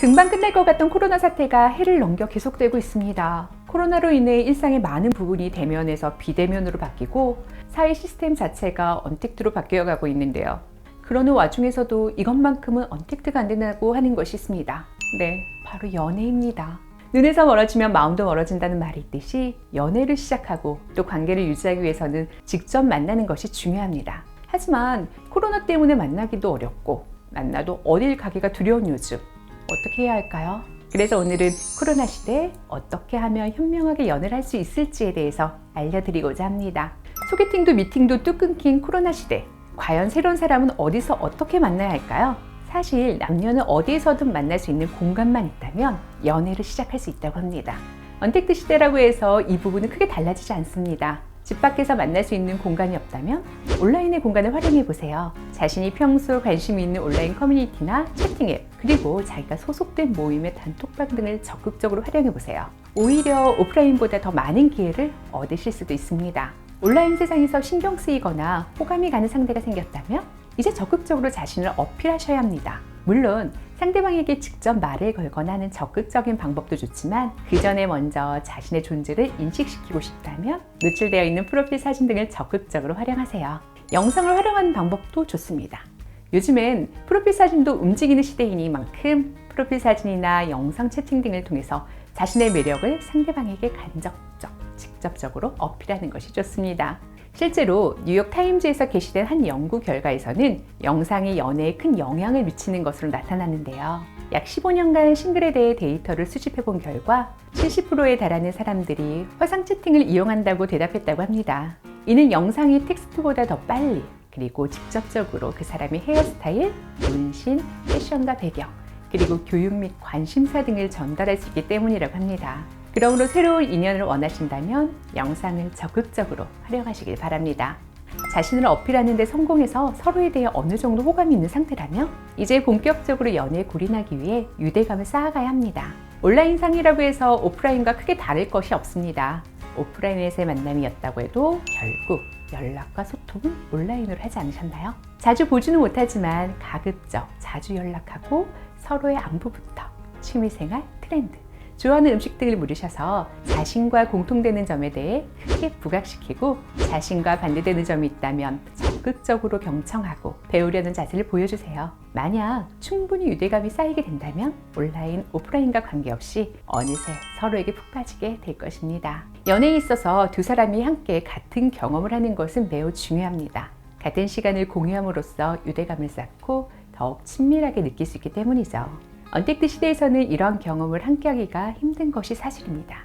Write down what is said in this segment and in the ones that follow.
금방 끝날 것 같던 코로나 사태가 해를 넘겨 계속되고 있습니다. 코로나로 인해 일상의 많은 부분이 대면에서 비대면으로 바뀌고 사회 시스템 자체가 언택트로 바뀌어가고 있는데요. 그러는 와중에서도 이것만큼은 언택트가 안 된다고 하는 것이 있습니다. 네, 바로 연애입니다. 눈에서 멀어지면 마음도 멀어진다는 말이 있듯이 연애를 시작하고 또 관계를 유지하기 위해서는 직접 만나는 것이 중요합니다. 하지만 코로나 때문에 만나기도 어렵고 만나도 어딜 가기가 두려운 요즘 어떻게 해야 할까요? 그래서 오늘은 코로나 시대에 어떻게 하면 현명하게 연애를 할 수 있을지에 대해서 알려드리고자 합니다. 소개팅도 미팅도 뚝 끊긴 코로나 시대, 과연 새로운 사람은 어디서 어떻게 만나야 할까요? 사실 남녀는 어디에서든 만날 수 있는 공간만 있다면 연애를 시작할 수 있다고 합니다. 언택트 시대라고 해서 이 부분은 크게 달라지지 않습니다. 집 밖에서 만날 수 있는 공간이 없다면 온라인의 공간을 활용해 보세요. 자신이 평소 관심이 있는 온라인 커뮤니티나 채팅 앱, 그리고 자기가 소속된 모임의 단톡방 등을 적극적으로 활용해 보세요. 오히려 오프라인보다 더 많은 기회를 얻으실 수도 있습니다. 온라인 세상에서 신경 쓰이거나 호감이 가는 상대가 생겼다면 이제 적극적으로 자신을 어필하셔야 합니다. 물론 상대방에게 직접 말을 걸거나 하는 적극적인 방법도 좋지만 그 전에 먼저 자신의 존재를 인식시키고 싶다면 노출되어 있는 프로필 사진 등을 적극적으로 활용하세요. 영상을 활용하는 방법도 좋습니다. 요즘엔 프로필 사진도 움직이는 시대이니만큼 프로필 사진이나 영상 채팅 등을 통해서 자신의 매력을 상대방에게 직접적으로 어필하는 것이 좋습니다. 실제로 뉴욕 타임즈에서 게시된 한 연구 결과에서는 영상이 연애에 큰 영향을 미치는 것으로 나타났는데요. 약 15년간 싱글에 대해 데이터를 수집해 본 결과 70%에 달하는 사람들이 화상 채팅을 이용한다고 대답했다고 합니다. 이는 영상이 텍스트보다 더 빨리 그리고 직접적으로 그 사람의 헤어스타일, 문신, 패션과 배경, 그리고 교육 및 관심사 등을 전달할 수 있기 때문이라고 합니다. 그러므로 새로운 인연을 원하신다면 영상을 적극적으로 활용하시길 바랍니다. 자신을 어필하는 데 성공해서 서로에 대해 어느 정도 호감이 있는 상태라면 이제 본격적으로 연애에 골인하기 위해 유대감을 쌓아가야 합니다. 온라인상이라고 해서 오프라인과 크게 다를 것이 없습니다. 오프라인에서의 만남이었다고 해도 결국 연락과 소통은 온라인으로 하지 않으셨나요? 자주 보지는 못하지만 가급적 자주 연락하고 서로의 안부부터 취미생활, 트렌드, 좋아하는 음식 등을 물으셔서 자신과 공통되는 점에 대해 크게 부각시키고 자신과 반대되는 점이 있다면 적극적으로 경청하고 배우려는 자세를 보여주세요. 만약 충분히 유대감이 쌓이게 된다면 온라인, 오프라인과 관계없이 어느새 서로에게 푹 빠지게 될 것입니다. 연애에 있어서 두 사람이 함께 같은 경험을 하는 것은 매우 중요합니다. 같은 시간을 공유함으로써 유대감을 쌓고 더욱 친밀하게 느낄 수 있기 때문이죠. 언택트 시대에서는 이러한 경험을 함께하기가 힘든 것이 사실입니다.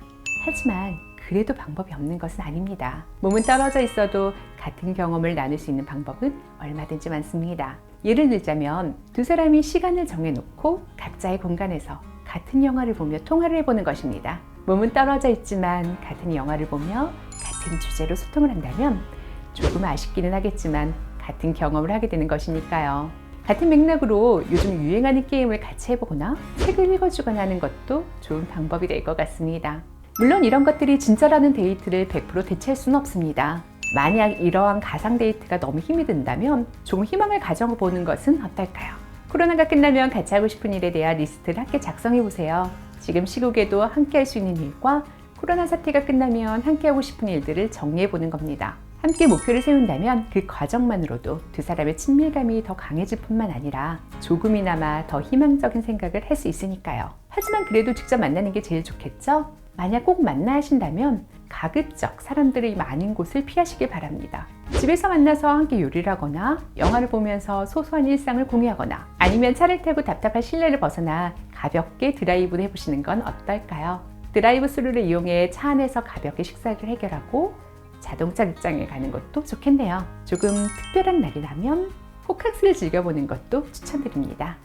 하지만 그래도 방법이 없는 것은 아닙니다. 몸은 떨어져 있어도 같은 경험을 나눌 수 있는 방법은 얼마든지 많습니다. 예를 들자면 두 사람이 시간을 정해놓고 각자의 공간에서 같은 영화를 보며 통화를 해보는 것입니다. 몸은 떨어져 있지만 같은 영화를 보며 같은 주제로 소통을 한다면 조금 아쉽기는 하겠지만 같은 경험을 하게 되는 것이니까요. 같은 맥락으로 요즘 유행하는 게임을 같이 해보거나 책을 읽어주거나 하는 것도 좋은 방법이 될 것 같습니다. 물론 이런 것들이 진짜라는 데이트를 100% 대체할 수는 없습니다. 만약 이러한 가상 데이트가 너무 힘이 든다면 조금 희망을 가져보는 것은 어떨까요? 코로나가 끝나면 같이 하고 싶은 일에 대한 리스트를 함께 작성해보세요. 지금 시국에도 함께 할 수 있는 일과 코로나 사태가 끝나면 함께 하고 싶은 일들을 정리해보는 겁니다. 함께 목표를 세운다면 그 과정만으로도 두 사람의 친밀감이 더 강해질 뿐만 아니라 조금이나마 더 희망적인 생각을 할 수 있으니까요. 하지만 그래도 직접 만나는 게 제일 좋겠죠? 만약 꼭 만나야 하신다면 가급적 사람들이 많은 곳을 피하시길 바랍니다. 집에서 만나서 함께 요리를 하거나 영화를 보면서 소소한 일상을 공유하거나 아니면 차를 타고 답답한 실내를 벗어나 가볍게 드라이브를 해보시는 건 어떨까요? 드라이브 스루를 이용해 차 안에서 가볍게 식사를 해결하고 자동차 극장에 가는 것도 좋겠네요. 조금 특별한 날이라면 호캉스를 즐겨보는 것도 추천드립니다.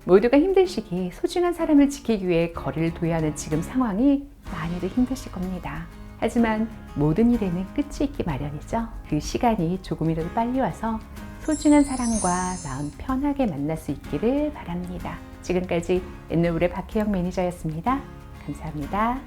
모두가 힘든 시기 소중한 사람을 지키기 위해 거리를 둬야 하는 지금 상황이 많이들 힘드실 겁니다. 하지만 모든 일에는 끝이 있기 마련이죠. 그 시간이 조금이라도 빨리 와서 소중한 사람과 마음 편하게 만날 수 있기를 바랍니다. 지금까지 엔노블의 박혜영 매니저였습니다. 감사합니다.